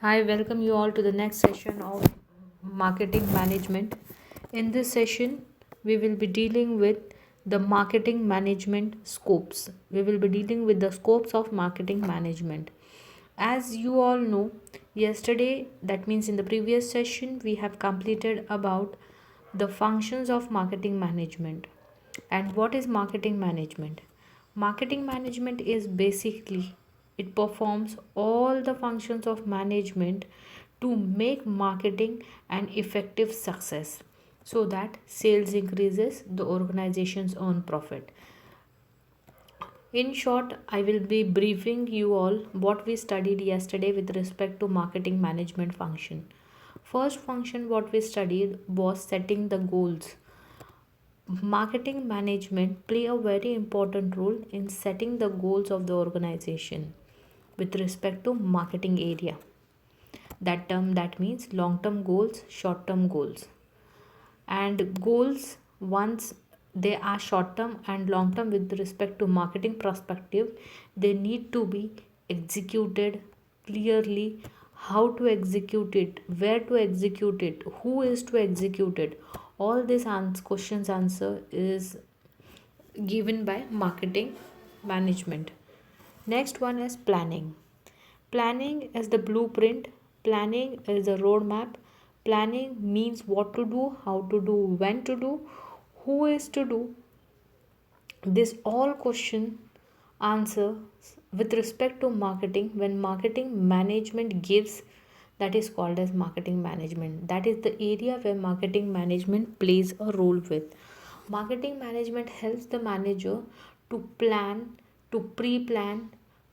Hi, welcome you all to the next session of marketing management. In this session, we will be dealing with the marketing management scopes. We will be dealing with the scopes of marketing management. As you all know, yesterday, that means in the previous session, we have completed about the functions of marketing management. And what is marketing management? Marketing management is basically it performs all the functions of management to make marketing an effective success so that sales increases, the organizations earn profit. In short, I will be briefing you all what we studied yesterday with respect to marketing management function. First function what we studied was setting the goals. Marketing management play a very important role in setting the goals of the organization with respect to marketing area. That means long term goals, short term goals. And goals, once they are short term and long term with respect to marketing perspective, they need to be executed clearly. How to execute it, where to execute it, who is to execute it, all these questions answer is given by marketing management. Next one is planning. Planning is the blueprint, planning is a roadmap. Planning means what to do, how to do, when to do, who is to do. This all question answer with respect to marketing when marketing management gives, that is called as marketing management. That is the area where marketing management plays a role with. Marketing management helps the manager to plan, to pre-plan,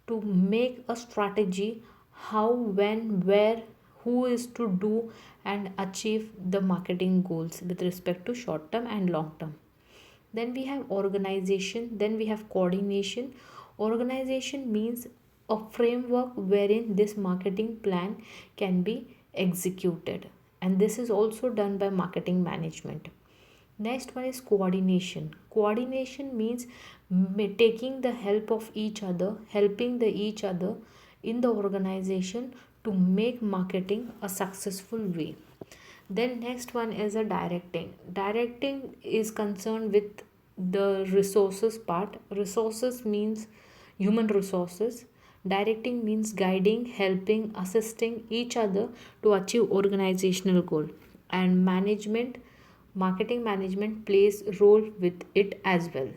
to make a strategy how, when, where, who is to do and achieve the marketing goals with respect to short term and long term. Then we have organization, then we have coordination. Organization means a framework wherein this marketing plan can be executed, and this is also done by marketing management. Next one is coordination. Coordination means taking the help of each other, helping the each other in the organization to make marketing a successful way. Then next one is a directing. Directing is concerned with the resources part. Resources means human resources. Directing means guiding, helping, assisting each other to achieve organizational goal. And management, marketing management plays role with it as well.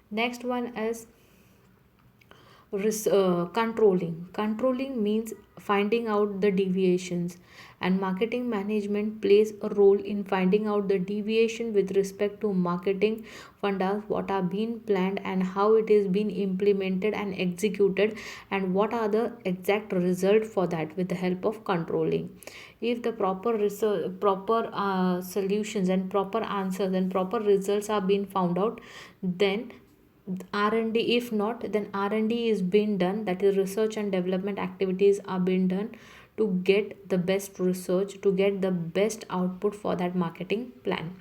Next one is controlling means finding out the deviations, and marketing management plays a role in finding out the deviation with respect to marketing fundas, what are being planned and how it is being implemented and executed, and what are the exact result for that with the help of controlling. If the proper research, proper solutions and proper answers and proper results are being found out, then R&D. If not, then R&D is being done, that is research and development activities are being done to get the best research, to get the best output for that marketing plan.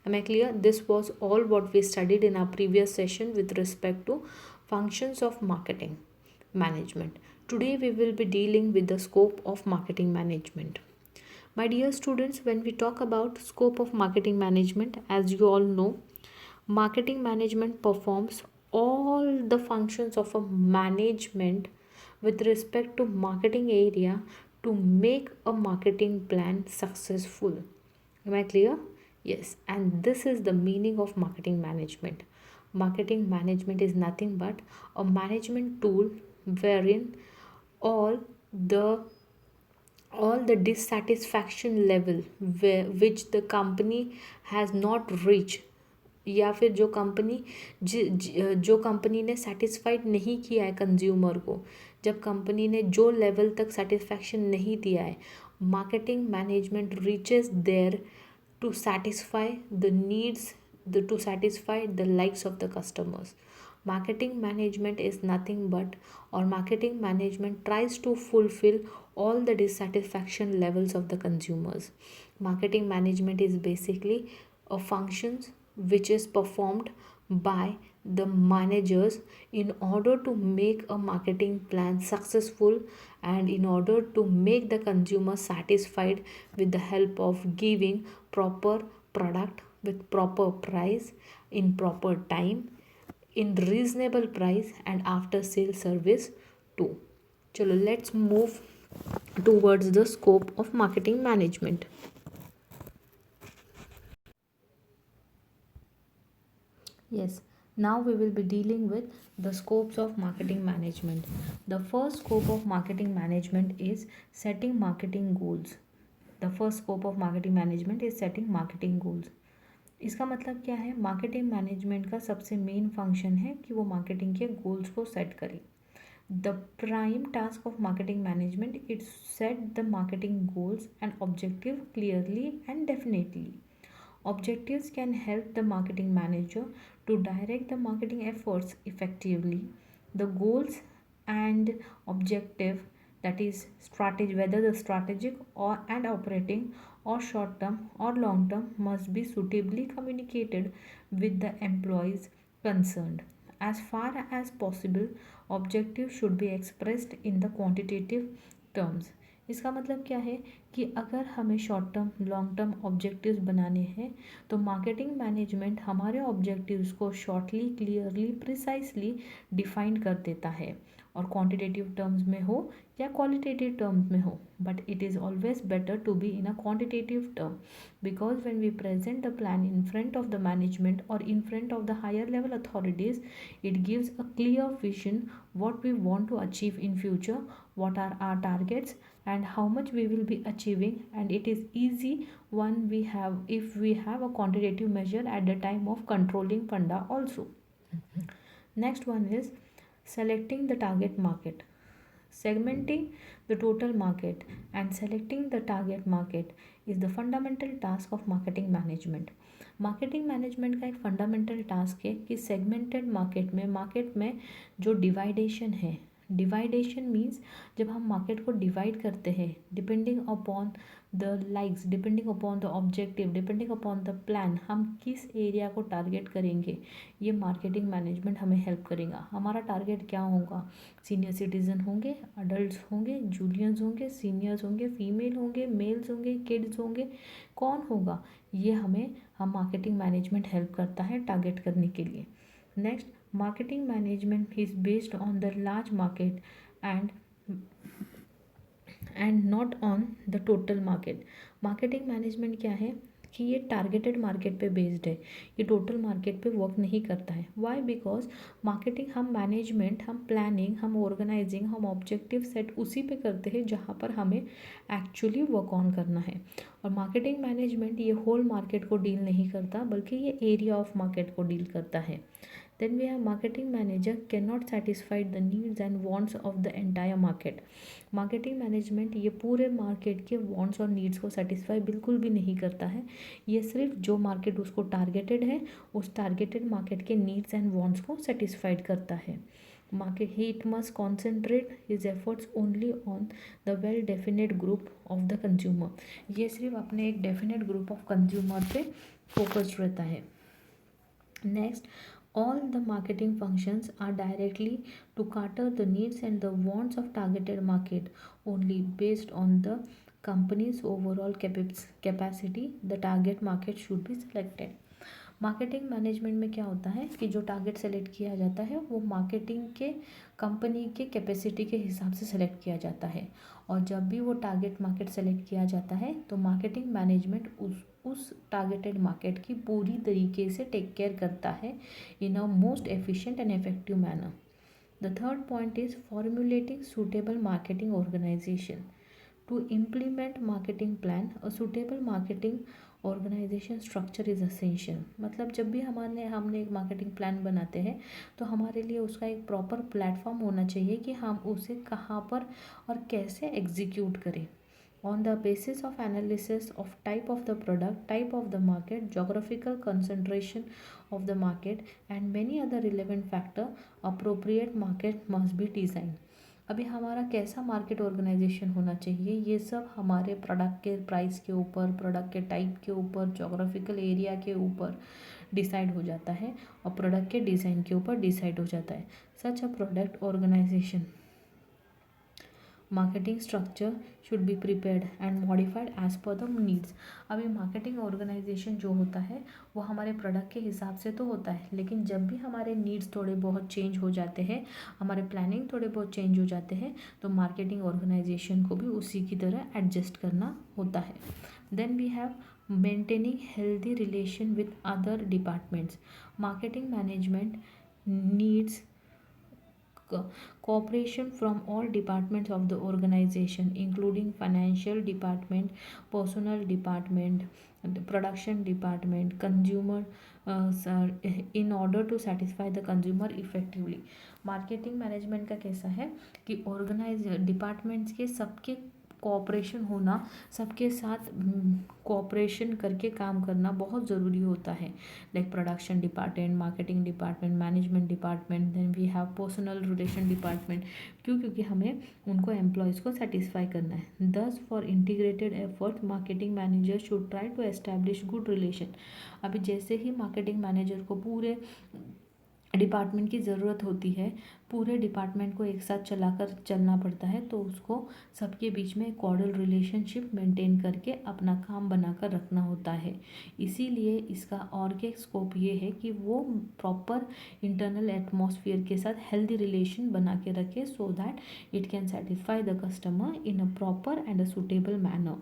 Am I clear? This was all what we studied in our previous session with respect to functions of marketing management. Today we will be dealing with the scope of marketing management. My dear students, when we talk about scope of marketing management, as you all know, marketing management performs all the functions of a management with respect to marketing area to make a marketing plan successful. Am I clear? Yes, and this is the meaning of marketing management. Marketing management is nothing but a management tool wherein all the dissatisfaction level which the company has not reached, या फिर जो company ने satisfied नहीं किया है consumer को, जब company ने जो लेवल तक सेटिस्फैक्शन नहीं दिया है, marketing management reaches there to satisfy the needs, to satisfy the likes of the customers. Marketing management is nothing but, or marketing management tries to fulfill all the dissatisfaction levels of the consumers. Marketing management is basically a functions which is performed by the managers in order to make a marketing plan successful and in order to make the consumer satisfied with the help of giving proper product with proper price in proper time in reasonable price and after sale service too. Chalo, let's move towards the scope of marketing management. Yes, now we will be dealing with the scopes of marketing management. The first scope of marketing management is setting marketing goals. The first scope of marketing management is setting marketing goals. इसका मतलब क्या है? Marketing management का सबसे main function है कि वो marketing के गोल्स को सेट करे. The prime task of marketing management is set the marketing goals and objective clearly and definitely. Objectives can help the marketing manager to direct the marketing efforts effectively. The goals and objective, that is strategy, whether the strategic or and operating or short term or long term, must be suitably communicated with the employees concerned. As far as possible, objectives should be expressed in the quantitative terms. इसका मतलब क्या है कि अगर हमें short term long term objectives बनाने हैं तो मार्केटिंग मैनेजमेंट हमारे ऑब्जेक्टिव्स को शॉर्टली क्लियरली प्रिसाइसली डिफाइन कर देता है और क्वांटिटेटिव टर्म्स में हो या क्वालिटेटिव टर्म्स में हो, but it is always better to be in a quantitative term because when we present the plan in front of the management or in front of the higher level authorities, it gives a clear vision what we want to achieve in future, what are our targets and how much we will be achieving, and it is easy one we have if we have a quantitative measure at the time of controlling funda also. Next one is selecting the target market. Segmenting the total market and selecting the target market is the fundamental task of marketing management. Marketing management का एक fundamental task है कि segmented market में जो डिवाइडेशन है, डिवाइडेशन means जब हम market को डिवाइड करते हैं depending upon the likes, depending upon the objective, depending upon the plan, हम किस एरिया को टारगेट करेंगे, ये मार्केटिंग मैनेजमेंट हमें हेल्प करेगा. हमारा टारगेट क्या होगा? सीनियर सिटीज़न होंगे, अडल्ट होंगे, जूनियर्स होंगे, सीनियर्स होंगे, फीमेल होंगे, मेल्स होंगे, किड्स होंगे, कौन होगा? ये हम मार्केटिंग मैनेजमेंट हेल्प करता है टारगेट करने के लिए. Next, marketing management is based on the large market and not on the total market. Marketing management क्या है कि ये टारगेटेड मार्केट पे बेस्ड है, ये टोटल मार्केट पे वर्क नहीं करता है. वाई? बिकॉज मार्केटिंग हम मैनेजमेंट, हम प्लानिंग, हम ऑर्गेनाइजिंग, हम ऑब्जेक्टिव सेट उसी पे करते हैं जहाँ पर हमें एक्चुअली वर्क ऑन करना है. और मार्केटिंग मैनेजमेंट ये होल मार्केट को डील नहीं करता बल्कि ये एरिया ऑफ मार्केट को डील करता है. Then we have marketing manager cannot satisfy the needs and wants of the entire market. Marketing management ये पूरे मार्केट के वांट्स और नीड्स को सेटिस्फाई बिल्कुल भी नहीं करता है. ये सिर्फ जो मार्केट उसको टारगेटेड है उस टारगेटेड मार्केट के नीड्स एंड वांट्स को सेटिस्फाइड करता है. Market, it must concentrate his efforts only on the well definite group of the consumer. ये सिर्फ अपने एक डेफिनेट ग्रुप ऑफ कंज्यूमर पे फोकस्ड रहता है. Next, all the marketing functions are directly to cater the needs and the wants of targeted market only based on the company's overall capacity. The target market should be selected. Marketing management में क्या होता है कि जो target select किया जाता है वो मार्केटिंग के कंपनी के कैपेसिटी के हिसाब से सेलेक्ट किया जाता है. और जब भी वो टारगेट मार्केट सेलेक्ट किया जाता है तो मार्केटिंग मैनेजमेंट उस टारगेटेड मार्केट की पूरी तरीके से टेक केयर करता है in a most efficient and effective manner. The third point is formulating suitable marketing organisation. To implement marketing plan, a suitable marketing organization structure is essential. मतलब जब भी हमने एक मार्केटिंग प्लान बनाते हैं तो हमारे लिए उसका एक प्रॉपर प्लेटफॉर्म होना चाहिए कि हम उसे कहाँ पर और कैसे एग्जीक्यूट करें. On the basis of analysis of type of the product, type of the market, geographical concentration of the market and many other relevant factor, appropriate market must be designed. अभी हमारा कैसा मार्केट ऑर्गेनाइजेशन होना चाहिए, ये सब हमारे product के price के ऊपर, प्रोडक्ट के टाइप के ऊपर, जोग्राफिकल एरिया के ऊपर डिसाइड हो जाता है और प्रोडक्ट के डिज़ाइन के ऊपर डिसाइड हो जाता है। Such a product organisation marketing structure should be prepared and modified as per the needs. अभी मार्केटिंग ऑर्गेनाइजेशन जो होता है वो हमारे प्रोडक्ट के हिसाब से तो होता है, लेकिन जब भी हमारे नीड्स थोड़े बहुत चेंज हो जाते हैं, हमारे प्लानिंग थोड़े बहुत चेंज हो जाते हैं, तो मार्केटिंग ऑर्गेनाइजेशन को भी उसी की तरह एडजस्ट करना होता है। Then we have maintaining healthy relation with other departments. Marketing management needs cooperation from all departments of the organization, including financial department, personnel department, the production department, consumer, in order to satisfy the consumer effectively. Marketing management का कैसा है कि organise departments के सबके cooperation होना, सबके साथ cooperation करके काम करना बहुत ज़रूरी होता है। Like production department, marketing department, management department, then we have personal relation department. क्यों? क्योंकि हमें उनको एम्प्लॉयज़ को सेटिस्फाई करना है। Thus for integrated effort marketing manager should try to establish good relation. अभी जैसे ही मार्केटिंग मैनेजर को पूरे डिपार्टमेंट की ज़रूरत होती है, पूरे डिपार्टमेंट को एक साथ चलाकर चलना पड़ता है, तो उसको सबके बीच में कॉर्डियल रिलेशनशिप मेंटेन करके अपना काम बनाकर रखना होता है। इसीलिए इसका और के स्कोप ये है कि वो प्रॉपर इंटरनल एटमॉस्फेयर के साथ हेल्दी रिलेशन बना के रखे, so that it can satisfy the customer in a proper and a suitable manner.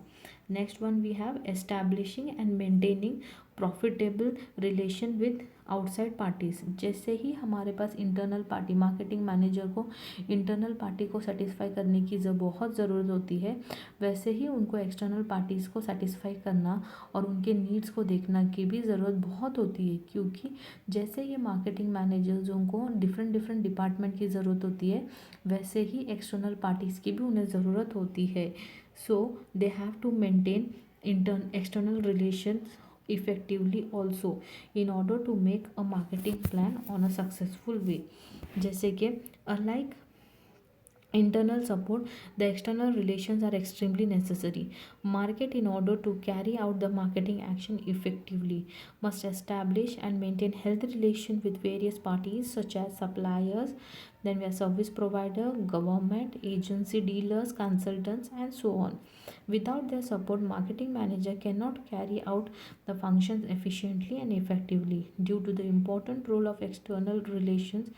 Next one we have establishing and maintaining profitable relation with outside parties. जैसे ही हमारे पास internal party, marketing manager को internal party को satisfy करने की बहुत ज़रूरत होती है, वैसे ही उनको एक्सटर्नल पार्टीज़ को सेटिस्फाई करना और उनके नीड्स को देखना की भी ज़रूरत बहुत होती है। क्योंकि जैसे ये मार्केटिंग मैनेजर्स को डिफरेंट डिपार्टमेंट की ज़रूरत होती है, वैसे ही एक्सटर्नल पार्टीज़ की भी उन्हें ज़रूरत होती है। So they have to maintain external relations effectively also in order to make a marketing plan on a successful way. जैसे कि unlike internal support, the external relations are extremely necessary. Market, in order to carry out the marketing action effectively, must establish and maintain healthy relation with various parties such as suppliers, then we have service provider, government, agency, dealers, consultants, and so on. Without their support, marketing manager cannot carry out the functions efficiently and effectively. Due to the important role of external relations,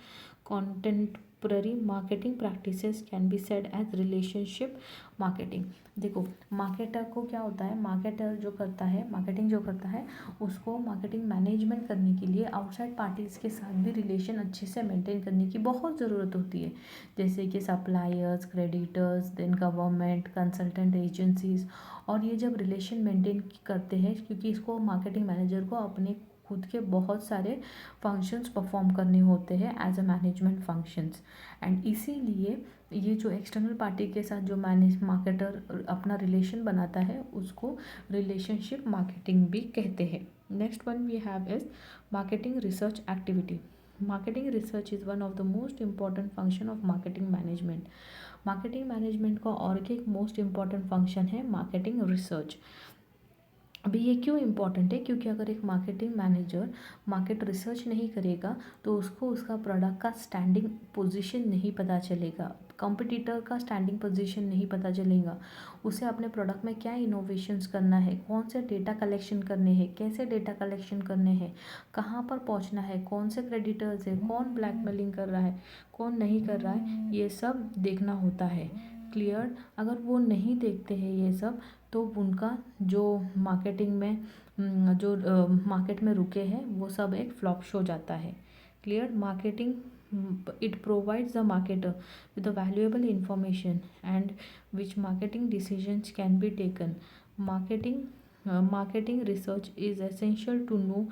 contemporary marketing practices can be said as relationship marketing. देखो, marketer को क्या होता है, marketer जो करता है, marketing जो करता है, उसको मार्केटिंग मैनेजमेंट करने के लिए आउटसाइड पार्टीज़ के साथ भी रिलेशन अच्छे से मेंटेन करने की बहुत ज़रूरत होती है। जैसे कि suppliers, creditors, then government, consultant agencies. और ये जब रिलेशन मेंटेन करते हैं, क्योंकि इसको मार्केटिंग मैनेजर को अपने खुद के बहुत सारे फंक्शंस परफॉर्म करने होते हैं as a management functions, and इसीलिए ये जो एक्सटर्नल पार्टी के साथ जो मार्केटर अपना रिलेशन बनाता है, उसको रिलेशनशिप मार्केटिंग भी कहते हैं। Next one we have is marketing research activity. Marketing research is one of the most important function of marketing management. Marketing management का और एक मोस्ट इम्पॉर्टेंट फंक्शन है मार्केटिंग रिसर्च। अभी ये क्यों इम्पॉर्टेंट है? क्योंकि अगर एक मार्केटिंग मैनेजर मार्केट रिसर्च नहीं करेगा तो उसको उसका प्रोडक्ट का स्टैंडिंग पोजीशन नहीं पता चलेगा, कंपटीटर का स्टैंडिंग पोजीशन नहीं पता चलेगा, उसे अपने प्रोडक्ट में क्या इनोवेशंस करना है, कौन से डेटा कलेक्शन करने हैं, कैसे डेटा कलेक्शन करने हैं, कहाँ पर पहुँचना है, कौन से क्रेडिटर्स है, कौन ब्लैकमेलिंग कर रहा है, कौन नहीं कर रहा है, ये सब देखना होता है। क्लियर? अगर वो नहीं देखते हैं ये सब, तो उनका जो मार्केटिंग में जो मार्केट में रुके हैं, वो सब एक फ्लॉप शो जाता है। Clear? Marketing, it provides the marketer with the valuable information and which marketing decisions can be taken. Marketing research is essential to know,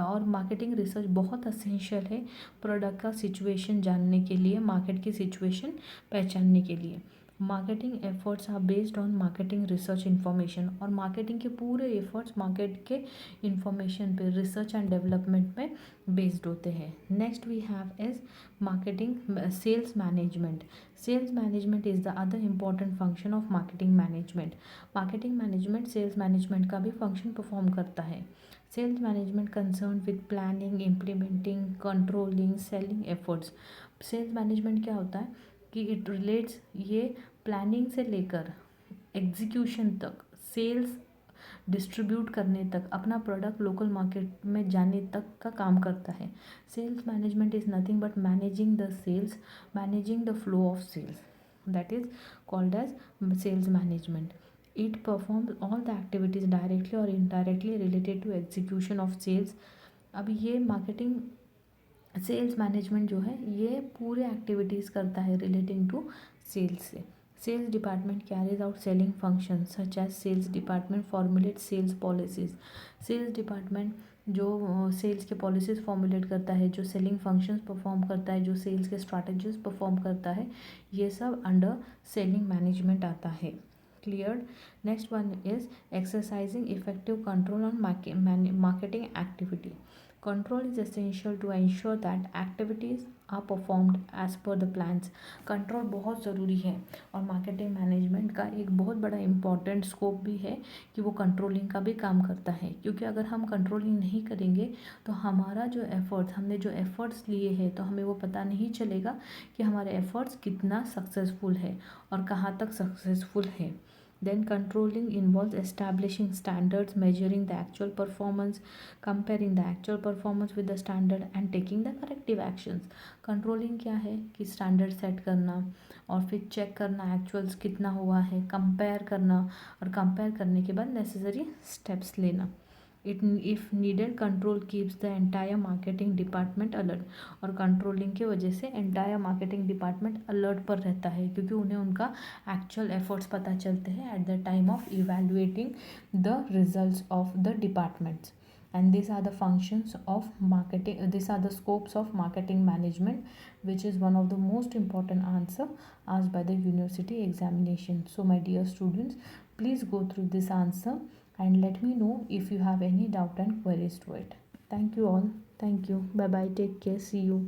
और मार्केटिंग रिसर्च बहुत असेंशियल है प्रोडक्ट का सिचुएशन जानने के लिए, मार्केट की सिचुएशन पहचानने के लिए। Marketing efforts are based on marketing research information, और मार्केटिंग के पूरे एफर्ट्स मार्केट के इंफॉर्मेशन पे, रिसर्च एंड डेवलपमेंट में बेस्ड होते हैं. Next we have is marketing sales management. Sales management is the other important function of marketing management. Marketing management sales management का भी फंक्शन परफॉर्म करता है. Sales management concern with planning, implementing, controlling, selling efforts. Sales management क्या होता है कि it relates, ये planning से लेकर एग्जीक्यूशन तक, सेल्स डिस्ट्रीब्यूट करने तक, अपना प्रोडक्ट लोकल मार्केट में जाने तक का काम करता है. Sales management is nothing but managing the sales, managing the flow of sales, that is called as sales management. It performs all the activities directly or indirectly related to execution of sales. अब ये marketing sales management जो है ये पूरे activities करता है relating to sales से. Sales department carries out selling function such as sales department formulate sales policies. Sales department जो सेल्स के पॉलिसीज़ फॉर्मुलेट करता है, जो सेलिंग फंक्शंस परफॉर्म करता है, जो सेल्स के स्ट्रैटेजीज परफॉर्म करता है, ये सब अंडर सेलिंग मैनेजमेंट आता है. Cleared. Next one is exercising effective control on marketing activity. Control is essential to ensure that activities are performed as per the plans. Control बहुत ज़रूरी है, और मार्केटिंग मैनेजमेंट का एक बहुत बड़ा इम्पॉर्टेंट स्कोप भी है कि वो कंट्रोलिंग का भी काम करता है. क्योंकि अगर हम कंट्रोलिंग नहीं करेंगे तो हमारा जो एफर्ट्स, हमने जो एफर्ट्स लिए हैं, तो हमें वो पता नहीं चलेगा कि हमारे एफर्ट्स कितना सक्सेसफुल है और कहाँ तक सक्सेसफुल है. Then controlling involves establishing standards, measuring the actual performance, comparing the actual performance with the standard and taking the corrective actions. Controlling क्या है कि स्टैंडर्ड सेट करना और फिर चेक करना एक्चुअल्स कितना हुआ है, कंपेयर करना, और कंपेयर करने के बाद नेसेसरी स्टेप्स लेना. It if needed control keeps the entire marketing department alert. और कंट्रोलिंग की वजह से एंटायर मार्केटिंग डिपार्टमेंट अलर्ट पर रहता है, क्योंकि उन्हें उनका एक्चुअल एफर्ट्स पता चलते हैं at the time of evaluating the results of the departments. And these are the functions of marketing, these are the scopes of marketing management, which is one of the most important answer asked by the university examination. So my dear students, please go through this answer and let me know if you have any doubt and queries to it. Thank you all. Thank you. Bye bye. Take care. See you.